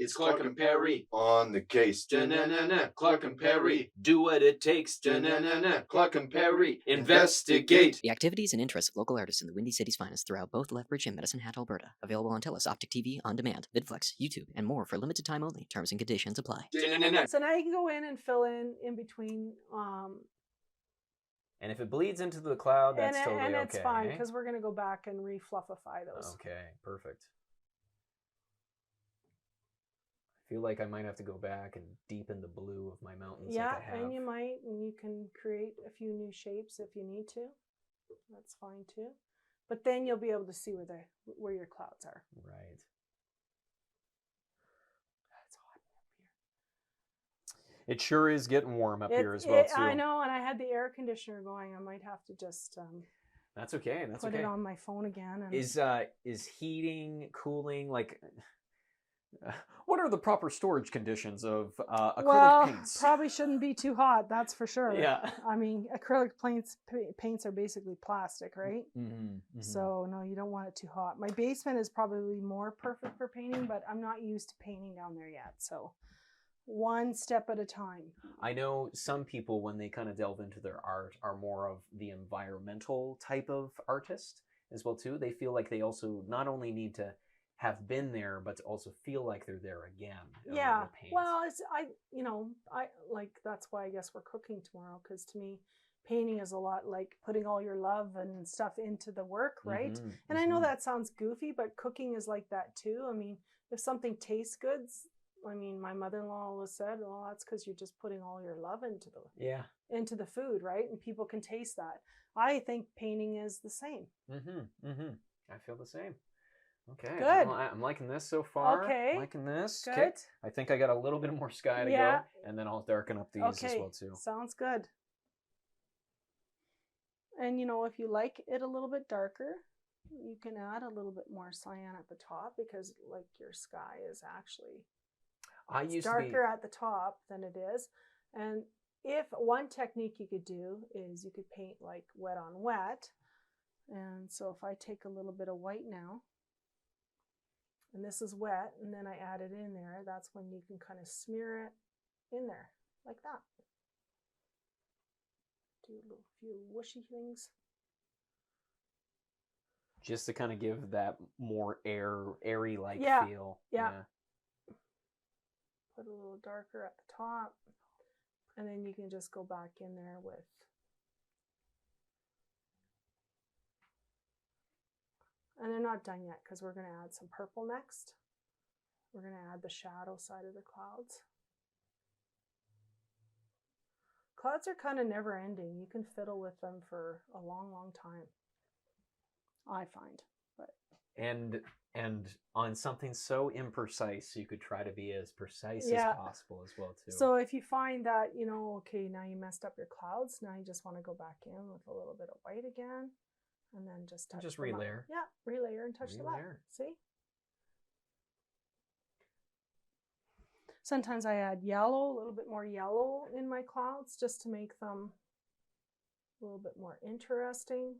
It's Clark and Perry on the case. Da-na-na-na. Clark and Perry. Do what it takes. Da-na-na-na. Clark and Perry. Investigate. The activities and interests of local artists in the Windy City's finest throughout both Lethbridge and Medicine Hat, Alberta. Available on TELUS, Optic TV, On Demand, VidFlex, YouTube, and more for limited time only. Terms and conditions apply. Da-na-na-na. So now you can go in and fill in between. And if it bleeds into the cloud, that's totally okay. And it's fine, because we're going to go back and refluffify those. Okay, perfect. I feel like I might have to go back and deepen the blue of my mountains. Yeah, like I have. and you might, and you can create a few new shapes if you need to. That's fine too. But then you'll be able to see where your clouds are. Right. It's hot up here. It sure is getting warm up here as well too. I know, and I had the air conditioner going. I might have to just that's okay. That's put okay. it on my phone again. And Is heating, cooling, like what are the proper storage conditions of acrylic paints? Probably shouldn't be too hot, that's for sure. Yeah. I mean, acrylic paints are basically plastic, right? Mm-hmm, mm-hmm. So no, you don't want it too hot. My basement is probably more perfect for painting, but I'm not used to painting down there yet. So one step at a time. I know some people, when they kind of delve into their art, are more of the environmental type of artist as well too. They feel like they also not only need to have been there, but to also feel like they're there again. Yeah. Well, I like, that's why I guess we're cooking tomorrow, because to me, painting is a lot like putting all your love and stuff into the work, right? Mm-hmm, and I know that sounds goofy, but cooking is like that too. I mean, if something tastes good, I mean, my mother-in-law always said, well, that's because you're just putting all your love into the food, right? And people can taste that. I think painting is the same. I feel the same. Okay. Good. Well, I'm liking this so far. Okay. Liking this. Good. Okay. I think I got a little bit more sky to go, and then I'll darken up these as well too. Sounds good. And if you like it a little bit darker, you can add a little bit more cyan at the top, because like your sky is actually darker at the top than it is. And if one technique you could do is you could paint like wet on wet. And so if I take a little bit of white now, and this is wet, and then I add it in there, that's when you can kind of smear it in there, like that. Do a few whooshy things. Just to kind of give that more airy-like feel. Yeah. Put a little darker at the top, and then you can just go back in there with and they're not done yet, because we're going to add some purple next. We're going to add the shadow side of the clouds. Clouds are kind of never ending. You can fiddle with them for a long, long time, I find. But and on something so imprecise, you could try to be as precise as possible as well too. So if you find that, okay, now you messed up your clouds, now you just want to go back in with a little bit of white again. And then just relayer. Yeah, relayer and touch the back. See? Sometimes I add yellow, a little bit more yellow in my clouds, just to make them a little bit more interesting.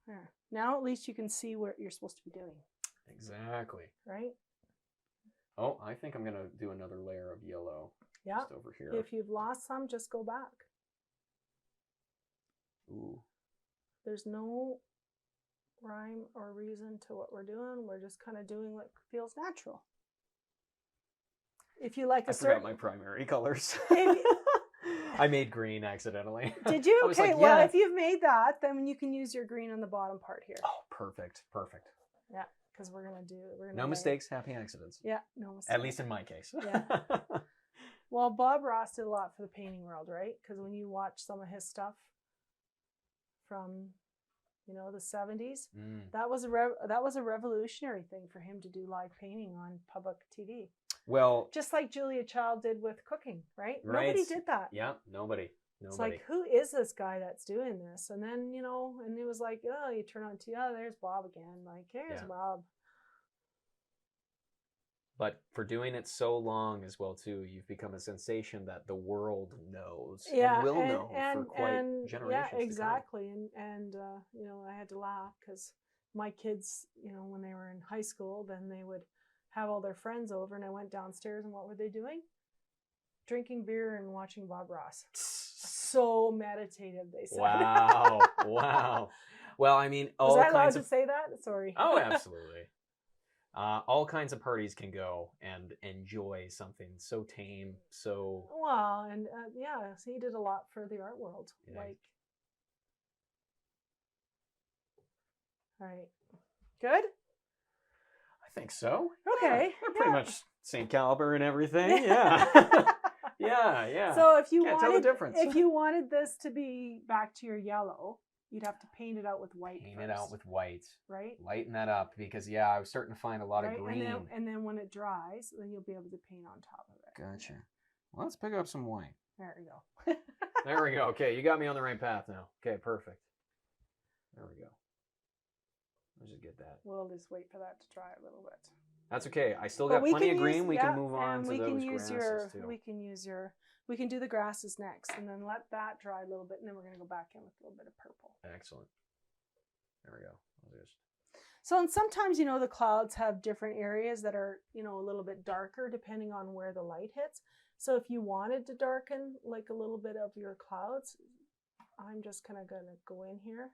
There. Now at least you can see what you're supposed to be doing. Exactly. Right? Oh, I think I'm going to do another layer of yellow just over here. If you've lost some, just go back. Ooh. There's no rhyme or reason to what we're doing. We're just kind of doing what feels natural. If you like I forgot my primary colors. I made green accidentally. Did you? Okay, well, if you've made that, then you can use your green on the bottom part here. Oh, perfect. Yeah. Because we're going to no mistakes, happy accidents. Yeah, no mistakes. At least in my case. Yeah. Well, Bob Ross did a lot for the painting world, right? Because when you watch some of his stuff from, the 70s, that was a revolutionary thing for him to do live painting on public TV. Well, just like Julia Child did with cooking, right? Nobody did that. Yeah, nobody. It's like, who is this guy that's doing this? And then, and it was like, oh, you turn on TV, there's Bob again. Like, here's Bob. But for doing it so long as well too, you've become a sensation that the world knows Yeah, and will know for quite generations yeah, exactly. to come. And you know, I had to laugh because my kids, you know, when they were in high school, then they would have all their friends over, and I went downstairs, and what were they doing? Drinking beer and watching Bob Ross. So meditative, they said. Wow, wow. Well, I mean, Was I allowed to say that? Sorry. Oh, absolutely. All kinds of parties can go and enjoy something so tame, so... Well, and yeah, so he did a lot for the art world. Yeah. Like, all right. Good? I think so. Okay. Yeah, we're pretty much same caliber and everything. Yeah. yeah. So if you Can't tell the difference. if you wanted this to be back to your yellow, you'd have to paint it out with white. Paint it out with white. Right. Lighten that up because I was starting to find a lot of green. And then when it dries, then you'll be able to paint on top of it. Gotcha. Well, let's pick up some white. There we go. There we go. Okay, you got me on the right path now. Okay, perfect. There we go. Let's just get that. We'll just wait for that to dry a little bit. That's okay. I still got plenty of green. We can move on to we those can use grasses too. We can do the grasses next, and then let that dry a little bit, and then we're going to go back in with a little bit of purple. Excellent. There we go. So, and sometimes, you know, the clouds have different areas that are, you know, a little bit darker depending on where the light hits. So if you wanted to darken like a little bit of your clouds, I'm just kind of going to go in here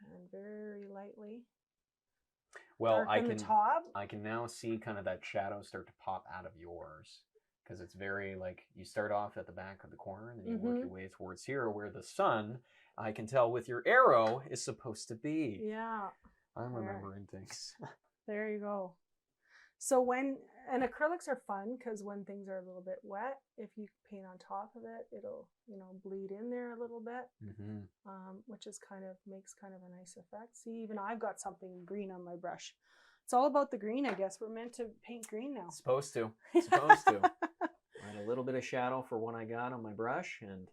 and very lightly. Well, I can now see kind of that shadow start to pop out of yours because it's very like you start off at the back of the corner and then you work your way towards here where the sun, I can tell with your arrow, is supposed to be. Yeah. I'm remembering things. There you go. So and acrylics are fun because when things are a little bit wet, if you paint on top of it, it'll, you know, bleed in there a little bit, which is makes kind of a nice effect. See, even I've got something green on my brush. It's all about the green, I guess. We're meant to paint green now. Supposed to. Supposed to. Add a little bit of shadow for what I got on my brush. And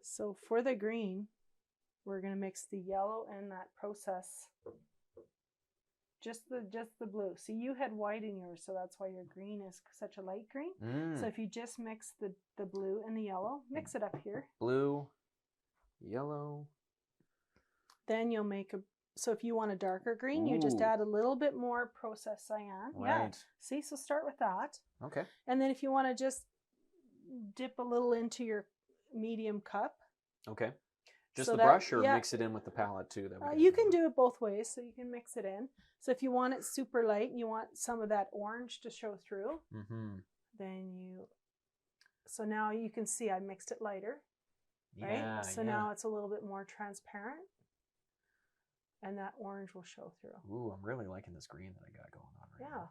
so for the green, we're going to mix the yellow and that process. Just the blue. See, you had white in yours, so that's why your green is such a light green. So if you just mix the blue and the yellow, mix it up here. Blue, yellow. Then you'll make so if you want a darker green, you just add a little bit more processed cyan. Right. Yeah. See, so start with that. Okay. And then if you want to just dip a little into your medium cup. Okay. Just the brush or mix it in with the palette too? You can do it both ways, so you can mix it in. So if you want it super light and you want some of that orange to show through, then so now you can see I mixed it lighter, right? Yeah, so now it's a little bit more transparent and that orange will show through. Ooh, I'm really liking this green that I got going on right now.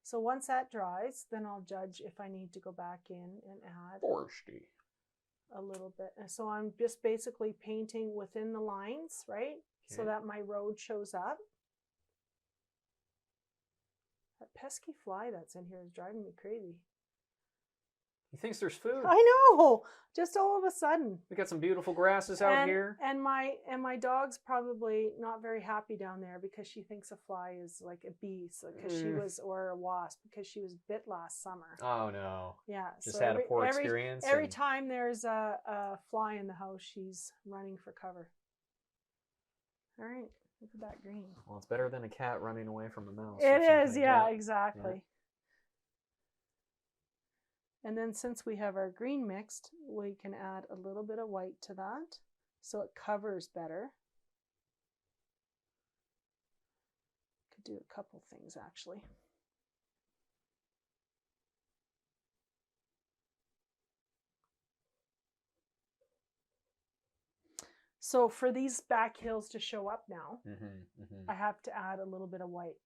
So once that dries, then I'll judge if I need to go back in and add a little bit. And so I'm just basically painting within the lines, right? Okay. So that my road shows up. That pesky fly that's in here is driving me crazy. He thinks there's food. I know. Just all of a sudden. We got some beautiful grasses out here. And my dog's probably not very happy down there because she thinks a fly is like a bee, or a wasp because she was bit last summer. Oh no. Yeah. Just had a poor experience. Every time there's a fly in the house, she's running for cover. All right. Look at that green. Well, it's better than a cat running away from a mouse. It is, yeah, exactly. Yeah. And then since we have our green mixed, we can add a little bit of white to that so it covers better. Could do a couple things actually. So for these back hills to show up now, I have to add a little bit of white.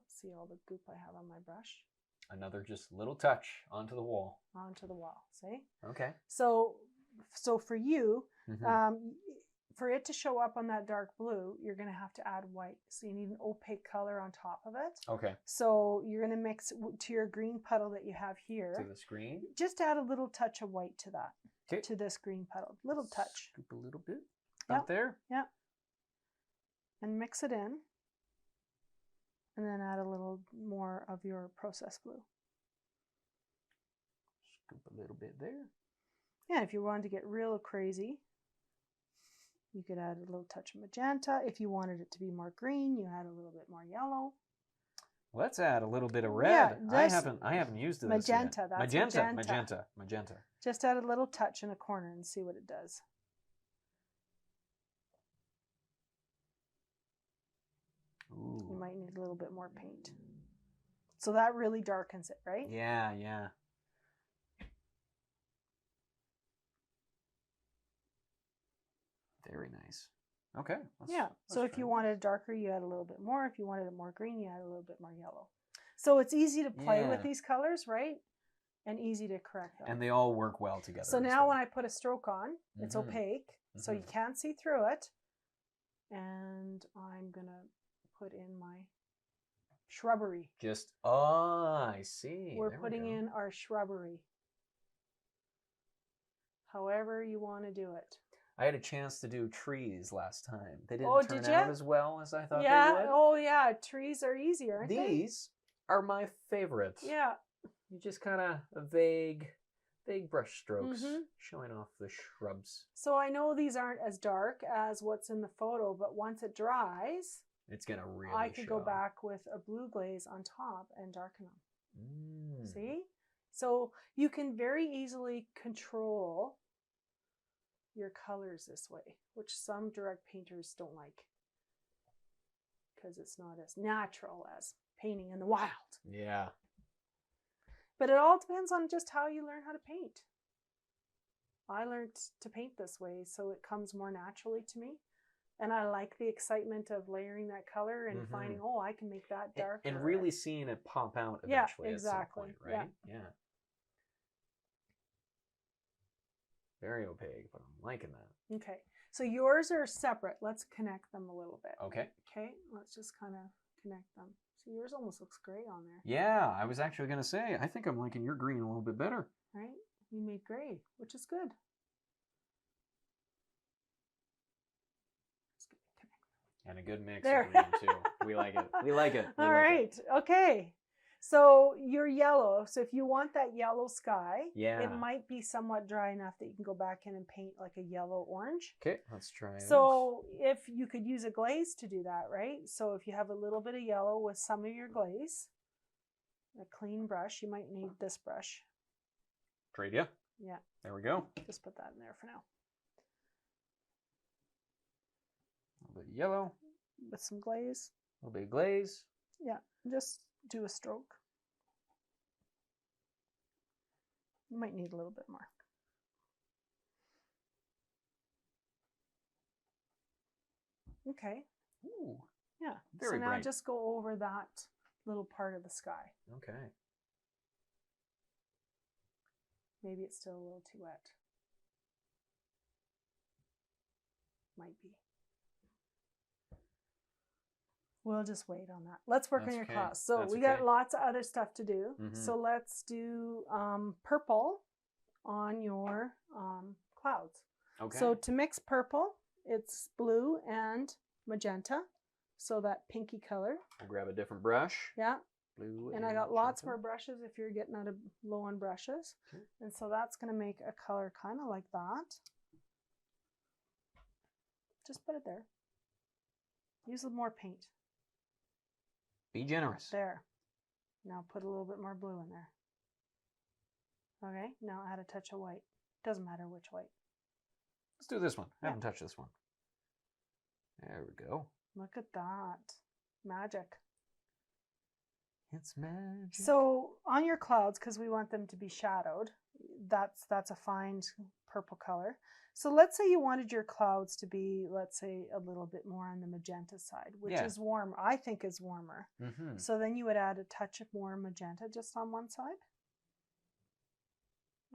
Let's see all the goop I have on my brush. Another just little touch onto the wall. Onto the wall, see? Okay. So for you, for it to show up on that dark blue, you're going to have to add white. So you need an opaque color on top of it. Okay. So you're going to mix to your green puddle that you have here. To this green? Just add a little touch of white to that. Okay. To this green puddle. Little touch. Scoop a little bit. Out there? Yeah. And mix it in. And then add a little more of your process blue. Scoop a little bit there. Yeah, if you wanted to get real crazy, you could add a little touch of magenta. If you wanted it to be more green, you add a little bit more yellow. Let's add a little bit of Yeah, red. I haven't used this magenta. yet. That's Magenta. Just add a little touch in a corner and see what it does. Ooh. You might need a little bit more paint. So that really darkens it, right? Yeah, yeah. Very nice. Okay. So if you wanted it darker, you add a little bit more. If you wanted it more green, you add a little bit more yellow. So it's easy to play with these colors, right? And easy to correct them. And they all work well together. So now when I put a stroke on, it's opaque, so you can't see through it. And I'm going to put in my shrubbery. I see. We're putting in our shrubbery. However you want to do it. I had a chance to do trees last time. They didn't turn out as well as I thought they would. Oh yeah, trees are easier, aren't they? These are my favorite. Yeah. You just kind of vague brush strokes showing off the shrubs. So I know these aren't as dark as what's in the photo, but once it dries, it's going to really I could go back with a blue glaze on top and darken them. See? So you can very easily control your colors this way, which some direct painters don't like because it's not as natural as painting in the wild. Yeah. But it all depends on just how you learn how to paint. I learned to paint this way, so it comes more naturally to me. And I like the excitement of layering that color and finding, I can make that darker. And really seeing it pop out eventually at some point, right? Yeah. Very opaque, but I'm liking that. Okay. So yours are separate. Let's connect them a little bit. Okay. Okay. Let's just kind of connect them. So yours almost looks gray on there. Yeah, I was actually going to say, I think I'm liking your green a little bit better. Right? You made gray, which is good. And a good mix of green, too. We like it. We like it. All right. Okay. So your yellow. So if you want that yellow sky, it might be somewhat dry enough that you can go back in and paint like a yellow orange. Okay, let's try it. So if you could use a glaze to do that, right? So if you have a little bit of yellow with some of your glaze, a clean brush, you might need this brush. Trade ya? Yeah. There we go. Just put that in there for now. A little bit of yellow. With some glaze. A little bit of glaze. Yeah, just do a stroke. You might need a little bit more. Okay. Ooh. Yeah. Very so now bright. just go over that little part of the sky. Okay. Maybe it's still a little too wet. Might be. We'll just wait on that. Let's work on your clouds. So we got lots of other stuff to do. So let's do purple on your clouds. Okay. So to mix purple, it's blue and magenta. So that pinky color. I'll grab a different brush. Yeah. Blue and I got lots more brushes if you're getting out of low on brushes. Okay. And so that's going to make a color kind of like that. Just put it there. Use a little more paint. Be generous. There. Now put a little bit more blue in there. Okay, now add a touch of white. Doesn't matter which white. Let's do this one. I haven't touched this one. There we go. Look at that. Magic. It's magic. So on your clouds, because we want them to be shadowed, that's a fine purple color. So let's say you wanted your clouds to be, let's say, a little bit more on the magenta side, which is warmer. I think is warmer. So then you would add a touch of more magenta just on one side.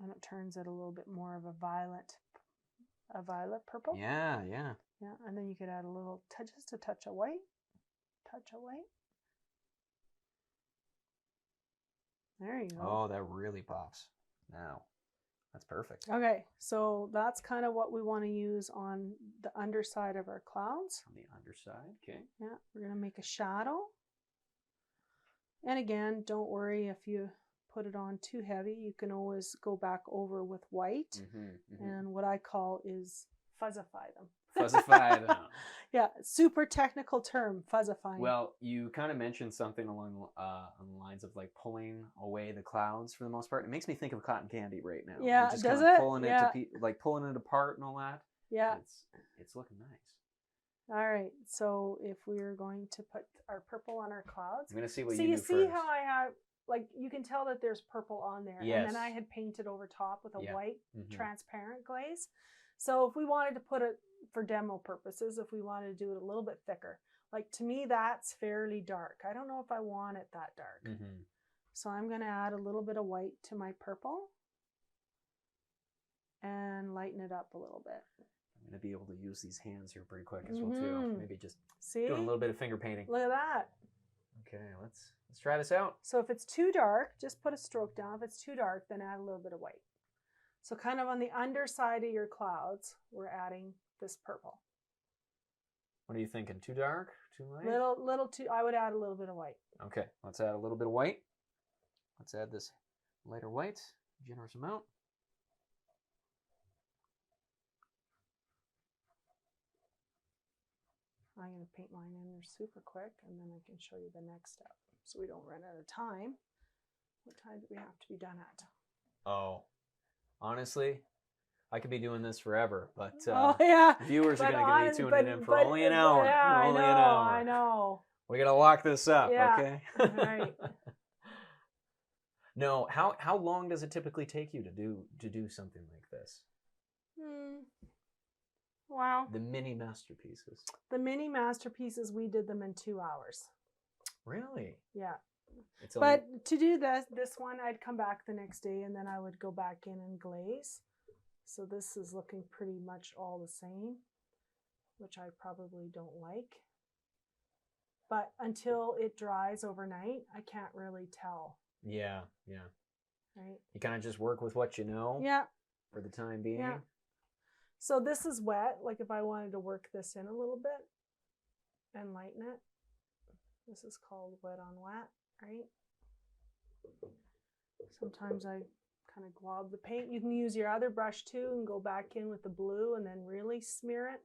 And it turns it a little bit more of a violet purple. Yeah. Yeah, and then you could add a little, just a touch of white. There you go. Oh, that really pops. Now, that's perfect. Okay, so that's kind of what we want to use on the underside of our clouds. On the underside, okay. Yeah, we're going to make a shadow. And again, don't worry if you put it on too heavy. You can always go back over with white. And what I call is fuzzify them. Fuzzify them. Yeah, super technical term, fuzzifying. Well, you kind of mentioned something along on the lines of like pulling away the clouds for the most part. It makes me think of cotton candy right now. Yeah, You're just does kind of it? pulling it Yeah. to like pulling it apart and all that. Yeah. It's looking nice. All right. So if we're going to put our purple on our clouds. I'm going to see what so you do you see first. how I have, like, you can tell that there's purple on there. Yes. And then I had painted over top with a Yeah. white transparent glaze. So if we wanted to put it for demo purposes, if we wanted to do it a little bit thicker, like to me, that's fairly dark. I don't know if I want it that dark. So I'm going to add a little bit of white to my purple and lighten it up a little bit. I'm going to be able to use these hands here pretty quick as well too. Maybe just see? doing a little bit of finger painting. Look at that. Okay, let's try this out. So if it's too dark, just put a stroke down. If it's too dark, then add a little bit of white. So kind of on the underside of your clouds, we're adding this purple. What are you thinking? Too dark? Too light? Little too, I would add a little bit of white. Okay, let's add a little bit of white. Let's add this lighter white, generous amount. I'm going to paint mine in there super quick, and then I can show you the next step so we don't run out of time. What time do we have to be done at? Oh, honestly, I could be doing this forever, but viewers are going to be tuning in for only an hour. Yeah, only I know, an hour. I know. We're going to lock this up, Yeah. okay? Right. No, how long does it typically take you to do something like this? Wow. The mini masterpieces. The mini masterpieces, we did them in 2 hours. Really? Yeah. It's But to do this one, I'd come back the next day and then I would go back in and glaze. So this is looking pretty much all the same, which I probably don't like. But until it dries overnight, I can't really tell. Yeah. Right? You kind of just work with what you know. Yeah. For the time being. Yeah. So this is wet. Like if I wanted to work this in a little bit and lighten it, this is called wet on wet, right? Sometimes I kind of glob the paint. You can use your other brush too and go back in with the blue and then really smear it.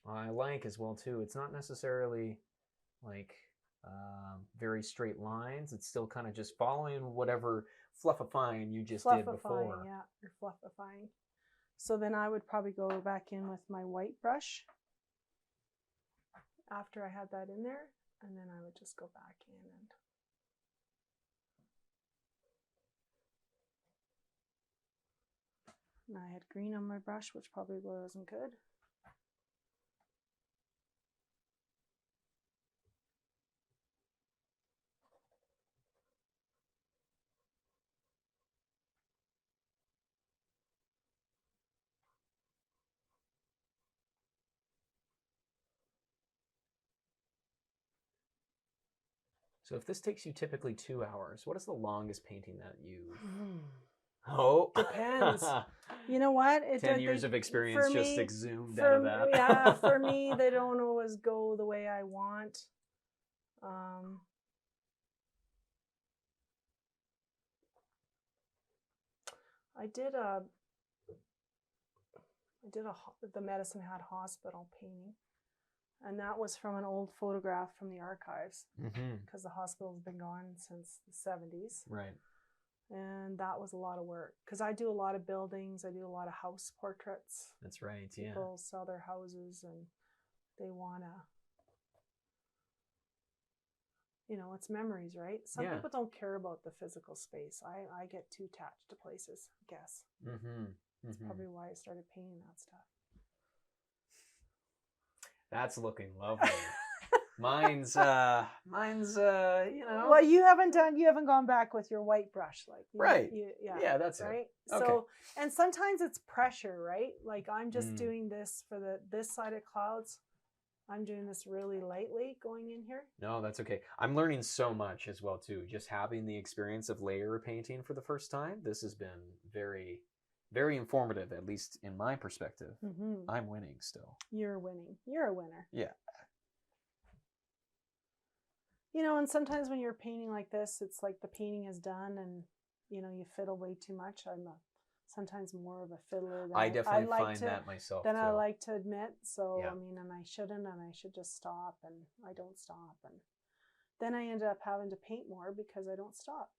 I like as well too. It's not necessarily like very straight lines. It's still kind of just following whatever fluffifying you just did before. Yeah, you're fluffifying. So then I would probably go back in with my white brush after I had that in there, and then I would just go back in and I had green on my brush, which probably wasn't good. So if this takes you typically 2 hours, what is the longest painting that you... Oh, depends. You know what? 10 years of experience just exhumed out of that. Yeah, for me, they don't always go the way I want. I did the Medicine Hat Hospital painting, and that was from an old photograph from the archives because the hospital's been gone since the 70s. Right. And that was a lot of work because I do a lot of buildings. I do a lot of house portraits. That's right. People sell their houses and they want to, it's memories, right? Some people don't care about the physical space. I get too attached to places, I guess. That's probably why I started painting that stuff. That's looking lovely. Mine's Well, you haven't gone back with your white brush, like right. Yeah, that's right. It. Okay. So, and sometimes it's pressure, right? Like I'm just doing this for this side of clouds. I'm doing this really lightly going in here. No, that's okay. I'm learning so much as well too. Just having the experience of layer painting for the first time. This has been very, very informative, at least in my perspective. I'm winning still. You're winning. You're a winner. Yeah. You know, and sometimes when you're painting like this, it's like the painting is done and, you know, you fiddle way too much. I'm sometimes more of a fiddler than I definitely like find that myself than too. I like to admit. So, Yeah. I mean, and I shouldn't, and I should just stop, and I don't stop. And then I end up having to paint more because I don't stop.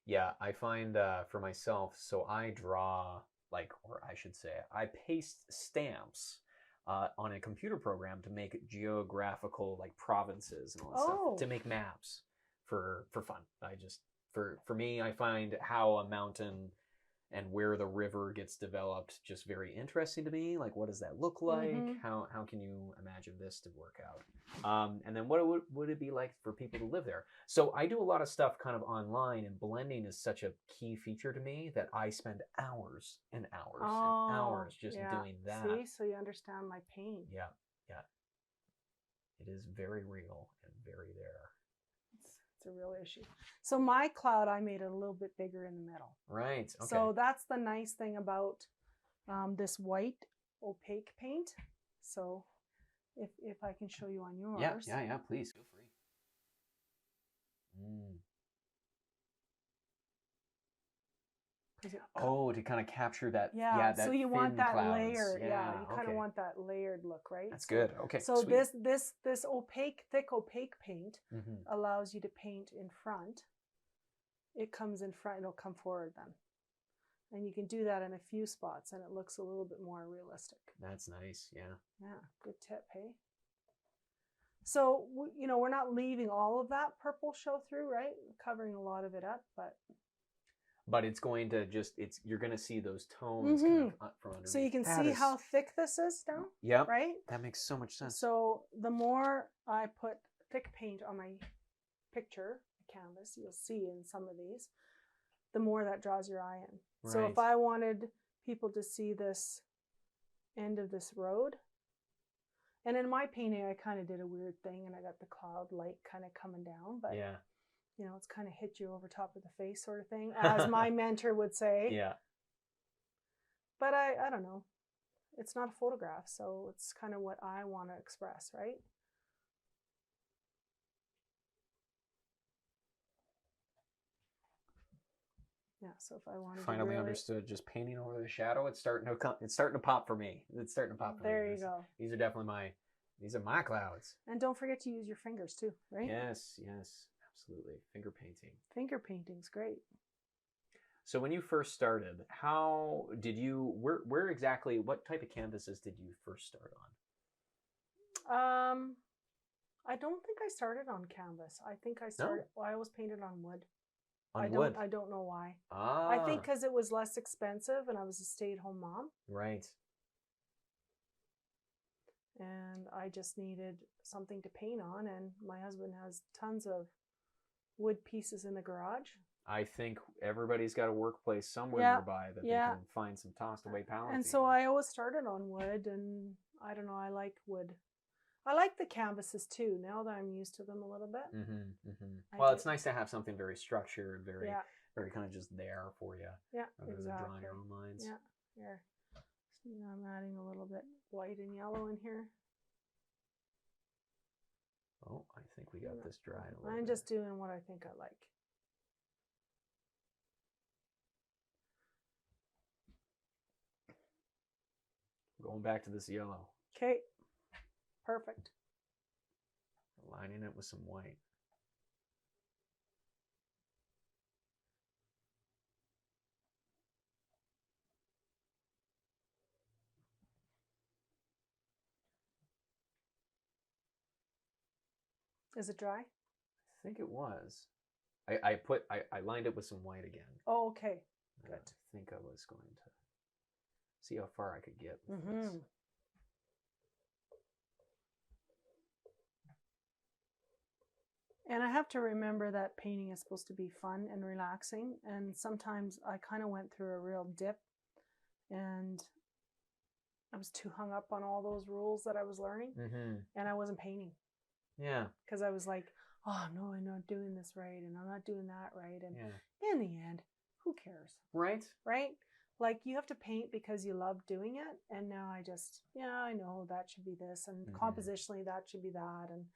Yeah, I find for myself, so I draw, like, or I should say, I paste stamps on a computer program to make geographical, like, provinces and all that stuff, to make maps for fun. I just, for me, I find how a mountain and where the river gets developed just very interesting to me. Like, what does that look like? How can you imagine this to work out? And then what would it be like for people to live there? So I do a lot of stuff kind of online, and blending is such a key feature to me that I spend hours and hours and hours just doing that. See, so you understand my pain. Yeah, yeah. It is very real and very there. It's a real issue. So my cloud, I made it a little bit bigger in the middle. Right. Okay. So that's the nice thing about this white opaque paint. So if I can show you on yours. Yeah. Please feel free. To kind of capture that. Yeah. That so you want that clouds. layer. Yeah. You kind of want that layered look, right? That's good. Okay. So sweet. this thick opaque paint allows you to paint in front. It comes in front. It'll come forward then, and you can do that in a few spots, and it looks a little bit more realistic. That's nice. Yeah. Yeah. Good tip, hey. So you know, we're not leaving all of that purple show through, right? Covering a lot of it up, but it's going to you're going to see those tones kind of from underneath. So you can see how thick this is now. Yeah. Right? That makes so much sense. So the more I put thick paint on my picture, canvas, you'll see in some of these, the more that draws your eye in. Right. So if I wanted people to see this end of this road, and in my painting, I kind of did a weird thing, and I got the cloud light kind of coming down, but yeah. You know, it's kind of hit you over top of the face sort of thing, as my mentor would say. Yeah. But I don't know. It's not a photograph, so it's kind of what I want to express, right? Yeah, so if I wanted finally understood just painting over the shadow, it's starting to pop for me. It's starting to pop for me. There you go. These are definitely my clouds. And don't forget to use your fingers too, right? Yes. Absolutely. Finger painting. Finger painting's great. So when you first started, how did you, where exactly, what type of canvases did you first start on? I don't think I started on canvas. I think I started, I always painted on wood. Wood? I don't know why. I think because it was less expensive and I was a stay-at-home mom. Right. And I just needed something to paint on, and my husband has tons of wood pieces in the garage. I think everybody's got a workplace somewhere nearby that they can find some tossed away palettes. And so I always started on wood, and I don't know, I like wood. I like the canvases too, now that I'm used to them a little bit. Well, it's nice to have something very structured, very kind of just there for you. Yeah, rather than drawing your own lines. Yeah, here. So now I'm adding a little bit white and yellow in here. Oh, I think we got this dried a little I'm just doing what I think I like. Going back to this yellow. Okay, perfect. Lining it with some white. Is it dry? I think it was. I lined it with some white again. Oh, okay. Good. I think I was going to see how far I could get with this. And I have to remember that painting is supposed to be fun and relaxing. And sometimes I kind of went through a real dip, and I was too hung up on all those rules that I was learning, and I wasn't painting. Yeah. Because I was like, oh, no, I'm not doing this right, and I'm not doing that right. And in the end, who cares? Right. Right? Like, you have to paint because you love doing it. And now I just, I know that should be this. And compositionally, that should be that. And,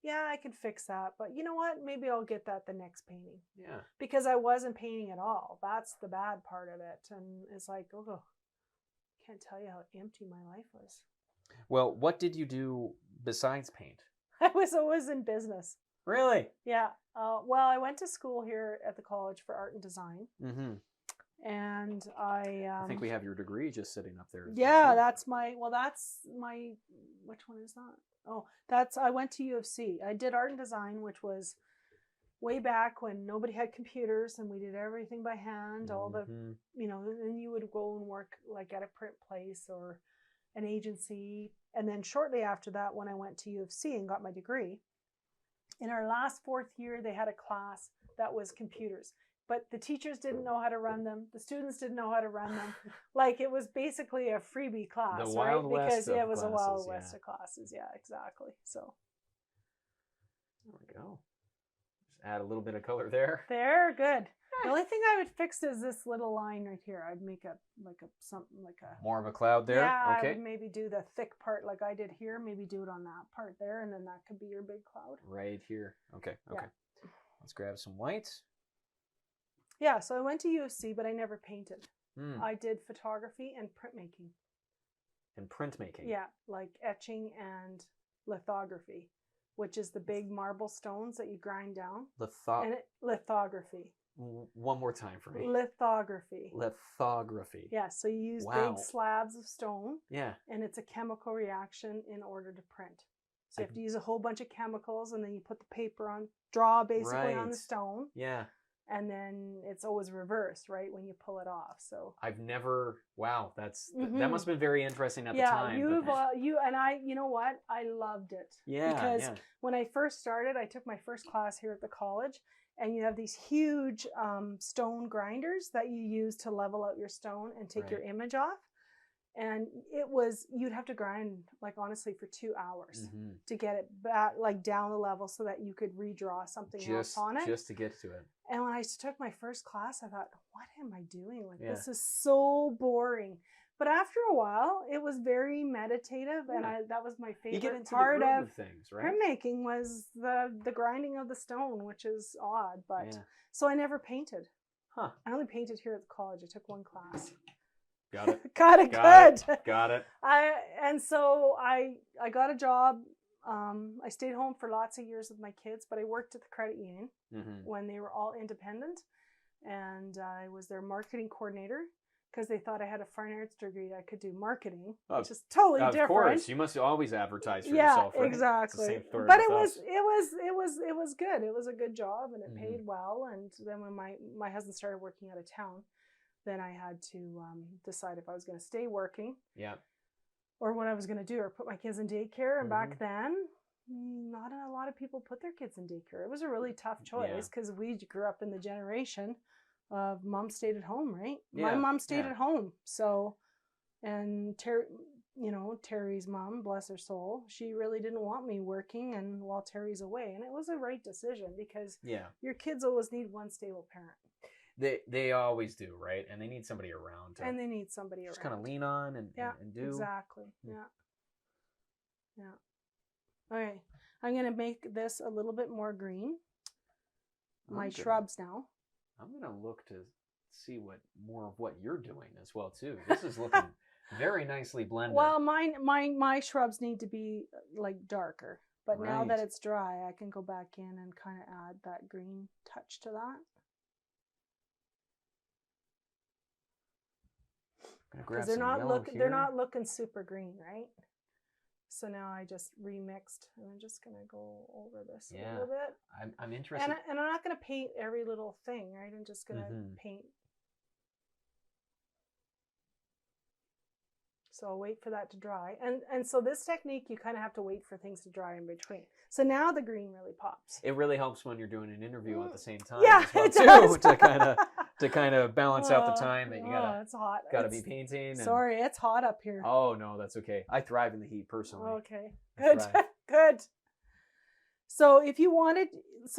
yeah, I could fix that. But you know what? Maybe I'll get that the next painting. Yeah. Because I wasn't painting at all. That's the bad part of it. And it's like, oh, can't tell you how empty my life was. Well, what did you do besides paint? I was always in business. Really? Yeah. Well, I went to school here at the college for art and design. Mm-hmm. And I think we have your degree just sitting up there. Yeah, that's my, which one is that? Oh, I went to U of C. I did art and design, which was way back when nobody had computers and we did everything by hand. All the, and you would go and work like at a print place or an agency. And then shortly after that, when I went to U of C and got my degree, in our last 4th year, they had a class that was computers. But the teachers didn't know how to run them. The students didn't know how to run them. Like, it was basically a freebie class, the Wild right? West Because of it was classes, a Wild West of classes. Yeah, exactly. So there we go. Just add a little bit of color there. There, good. The only thing I would fix is this little line right here. I'd make something like a more of a cloud there. Yeah, okay. I would maybe do the thick part like I did here. Maybe do it on that part there, and then that could be your big cloud. Right here. Okay. Okay. Yeah. Let's grab some white. Yeah, so I went to U of C, but I never painted. Mm. I did photography and printmaking. And printmaking? Yeah, like etching and lithography, which is the big marble stones that you grind down. Lithography. One more time for me. Lithography. Lithography. Yeah, so you use big slabs of stone. Yeah. And it's a chemical reaction in order to print. So you have to use a whole bunch of chemicals, and then you put the paper on, draw basically on the stone. Yeah. And then it's always reversed, right, when you pull it off. So I've never. Wow, that must have been very interesting at the time. You know what? I loved it. Yeah. Because when I first started, I took my first class here at the college, and you have these huge stone grinders that you use to level out your stone and take your image off. And you'd have to grind, like, honestly, for 2 hours to get it back, like, down the level so that you could redraw something else on it. Just to get to it. And when I took my first class, I thought, what am I doing? Like, this is so boring. But after a while, it was very meditative, and that was my favorite part of things, right? printmaking was the grinding of the stone, which is odd. But so I never painted. Huh. I only painted here at the college. I took one class. Got it. Got it. Got it. And so I got a job. I stayed home for lots of years with my kids, but I worked at the credit union when they were all independent, and I was their marketing coordinator because they thought I had a fine arts degree. I could do marketing, which is totally different. Of course, you must always advertise for yourself, right? Exactly. It's the same story but with it us. was good. It was a good job, and it paid well. And then when my husband started working out of town, then I had to decide if I was going to stay working. Yeah. Or what I was going to do, or put my kids in daycare. And back then, not a lot of people put their kids in daycare. It was a really tough choice because we grew up in the generation of mom stayed at home, right? Yeah. My mom stayed at home. So, and Terry's mom, bless her soul, she really didn't want me working and while Terry's away. And it was a right decision because your kids always need one stable parent. They always do, right? And they need somebody around. And they need somebody around. Just kind of lean on and do. Exactly. Yeah. Okay. I'm going to make this a little bit more green. My shrubs now. I'm going to look to see more of what you're doing as well, too. This is looking very nicely blended. Well, my shrubs need to be, like, darker. But now that it's dry, I can go back in and kind of add that green touch to that. Because they're not looking super green, right? So now I just remixed, and I'm just gonna go over this a little bit. I'm interested. And I'm not gonna paint every little thing, right? I'm just gonna paint. So I'll wait for that to dry. And so this technique, you kind of have to wait for things to dry in between. So now the green really pops. It really helps when you're doing an interview at the same time. Yeah, as well, too, to kind of balance out the time that you it's hot. Gotta be painting. Sorry, it's hot up here. Oh no, that's okay. I thrive in the heat personally. Okay, good, good. So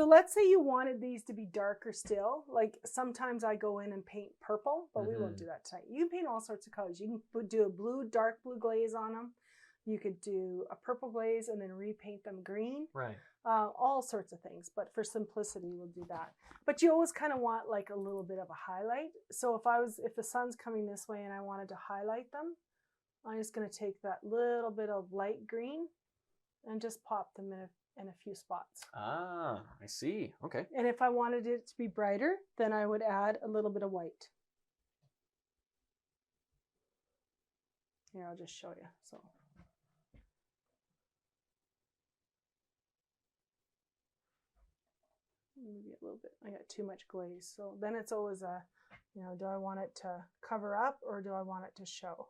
let's say you wanted these to be darker still. Like sometimes I go in and paint purple, but we won't do that tonight. You can paint all sorts of colors. You can do a dark blue glaze on them. You could do a purple glaze and then repaint them green. Right. All sorts of things, but for simplicity, we'll do that. But you always kind of want like a little bit of a highlight. So if the sun's coming this way and I wanted to highlight them, I'm just going to take that little bit of light green and just pop them in a few spots. Ah, I see. Okay. And if I wanted it to be brighter, then I would add a little bit of white. Here, I'll just show you. So. Maybe a little bit. I got too much glaze. So then it's always a, do I want it to cover up or do I want it to show?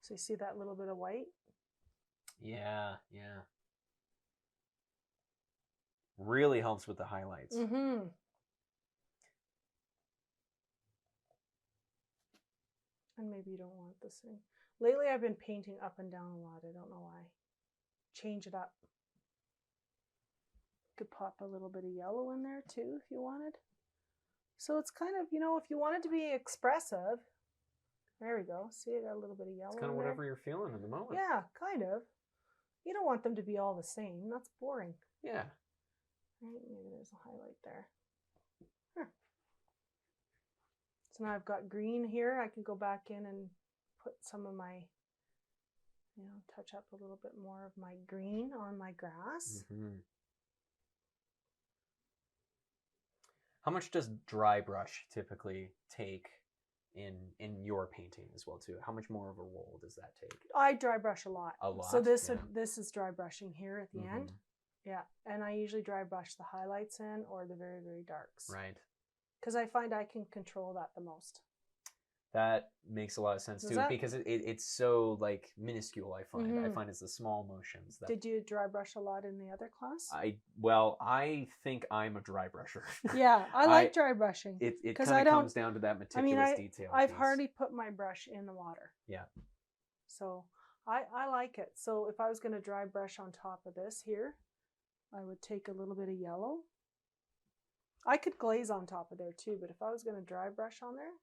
So you see that little bit of white? Yeah, yeah. Really helps with the highlights. Mm-hmm. And maybe you don't want this thing. Lately I've been painting up and down a lot. I don't know why. Change it up. Could pop a little bit of yellow in there too if you wanted. So it's kind of, if you wanted to be expressive, there we go. See, I got a little bit of yellow. It's kind of whatever you're feeling at the moment. Yeah, kind of. You don't want them to be all the same. That's boring. Yeah. Right, maybe there's a highlight there. Huh. So now I've got green here. I can go back in and put some of my, touch up a little bit more of my green on my grass. Mm-hmm. How much does dry brush typically take in your painting as well too? How much more of a role does that take? I dry brush a lot. A lot. So this is dry brushing here at the end. Yeah, and I usually dry brush the highlights in or the very, very darks. Right. Because I find I can control that the most. That makes a lot of sense too, because it's so like minuscule. I find Mm-hmm. I find it's the small motions. That Did you dry brush a lot in the other class? I think I'm a dry brusher. Yeah, I like dry brushing. It kind of comes down to that meticulous detail. I've hardly put my brush in the water. Yeah. So I like it. So if I was going to dry brush on top of this here, I would take a little bit of yellow. I could glaze on top of there too, but if I was going to dry brush on there,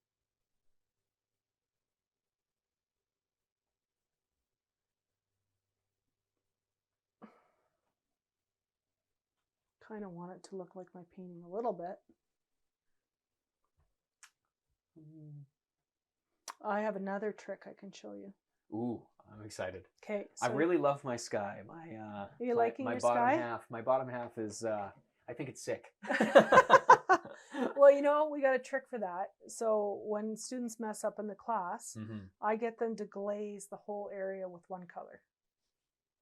kind of want it to look like my painting a little bit. I have another trick I can show you. Ooh, I'm excited. Okay. So I really love my sky. Are you liking my your bottom sky? half. My bottom half is I think it's sick. Well, we got a trick for that. So when students mess up in the class, I get them to glaze the whole area with one color.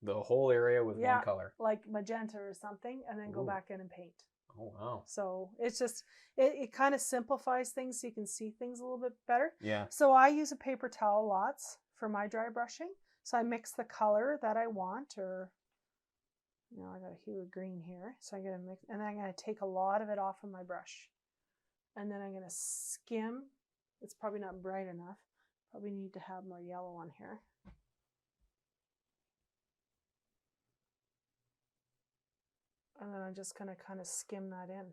The whole area with one color. Like magenta or something, and then go back in and paint. Oh, wow. So it's just, it kind of simplifies things so you can see things a little bit better. Yeah. So I use a paper towel lots for my dry brushing. So I mix the color that I want, or, I got a hue of green here. So I'm going to mix, and then I'm going to take a lot of it off of my brush. And then I'm going to skim. It's probably not bright enough. Probably need to have more yellow on here. And then I'm just going to kind of skim that in.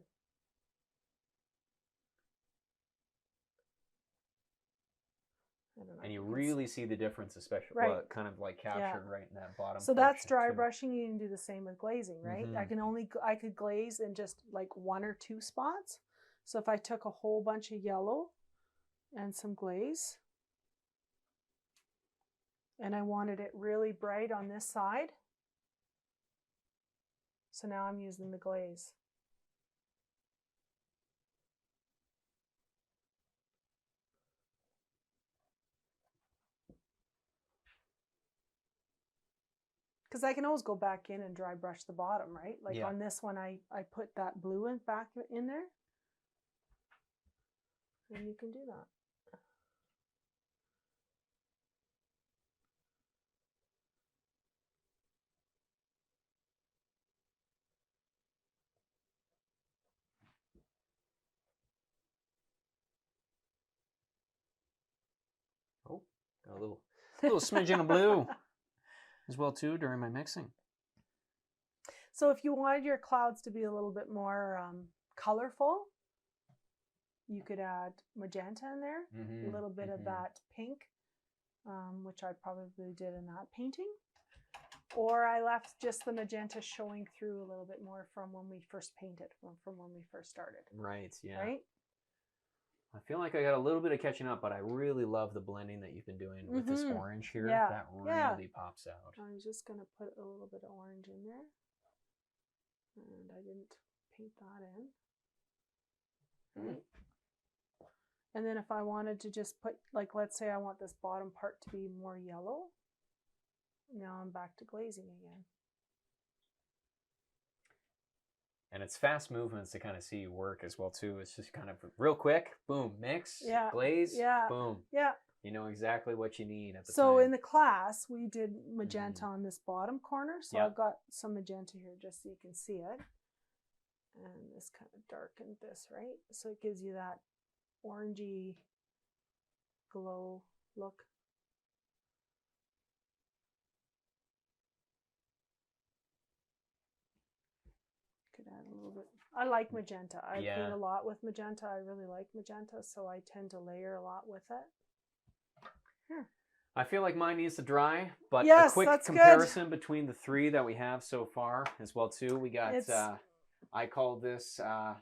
And you really see the difference, especially kind of like captured right in that bottom. So that's dry brushing. You can do the same with glazing, right? I could glaze in just like one or two spots. So if I took a whole bunch of yellow and some glaze, and I wanted it really bright on this side, so now I'm using the glaze. Because I can always go back in and dry brush the bottom, right? Like on this one, I put that blue back in there. And you can do that. Oh, got a little smidgen of blue as well too during my mixing. So if you wanted your clouds to be a little bit more colorful, you could add magenta in there, a little bit of that pink. which I probably did in that painting. Or I left just the magenta showing through a little bit more from when we first painted, from when we first started. Right, yeah. Right? I feel like I got a little bit of catching up, but I really love the blending that you've been doing with this orange here. Yeah. That really pops out. I'm just going to put a little bit of orange in there. And I didn't paint that in. Right. And then if I wanted to just put, like, let's say I want this bottom part to be more yellow. Now I'm back to glazing again. And it's fast movements to kind of see you work as well too. It's just kind of real quick, boom, mix, glaze, boom. Yeah. You know exactly what you need at the time. So in the class, we did magenta on this bottom corner. So I've got some magenta here just so you can see it. And this kind of darkened this, right? So it gives you that orangey glow look. Could add a little bit. I like magenta. I paint a lot with magenta. I really like magenta, so I tend to layer a lot with it. Here. I feel like mine needs to dry, but a quick comparison between the three that we have so far as well too. We got, I call this the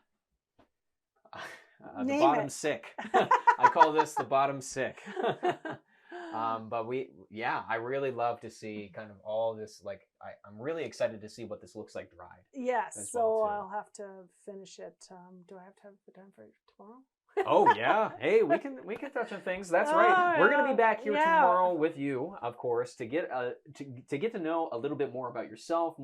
bottom sick. I call this the bottom sick. But I really love to see kind of all this, like, I'm really excited to see what this looks like dried. Yes, so I'll have to finish it. Do I have to have it done for tomorrow? Oh yeah, hey, we can touch on things. That's right. We're gonna be back here tomorrow with you, of course, to get to know a little bit more about yourself,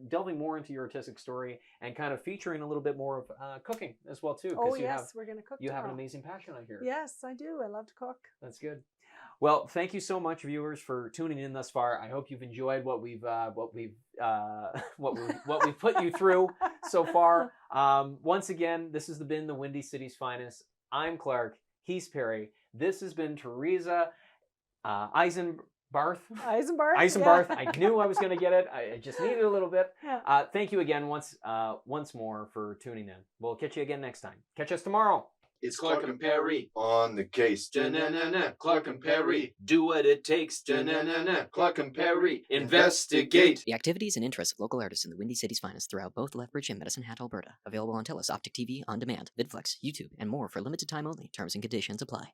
delving more into your artistic story, and kind of featuring a little bit more of cooking as well too. Oh yes, we're gonna cook. You have an amazing passion, I hear. Yes, I do. I love to cook. That's good. Well, thank you so much, viewers, for tuning in thus far. I hope you've enjoyed what we've put you through so far. Once again, this has been the Windy City's Finest. I'm Clark. He's Perry. This has been Theresa Eisenbarth. Eisenbarth. I knew I was going to get it. I just needed a little bit. Thank you again once more for tuning in. We'll catch you again next time. Catch us tomorrow. It's Clark and Perry on the case. Clark and Perry, do what it takes. Clark and Perry, investigate. The activities and interests of local artists in the Windy City's Finest throughout both Lethbridge and Medicine Hat, Alberta. Available on TELUS, Optic TV, On Demand, VidFlex, YouTube, and more for limited time only. Terms and conditions apply.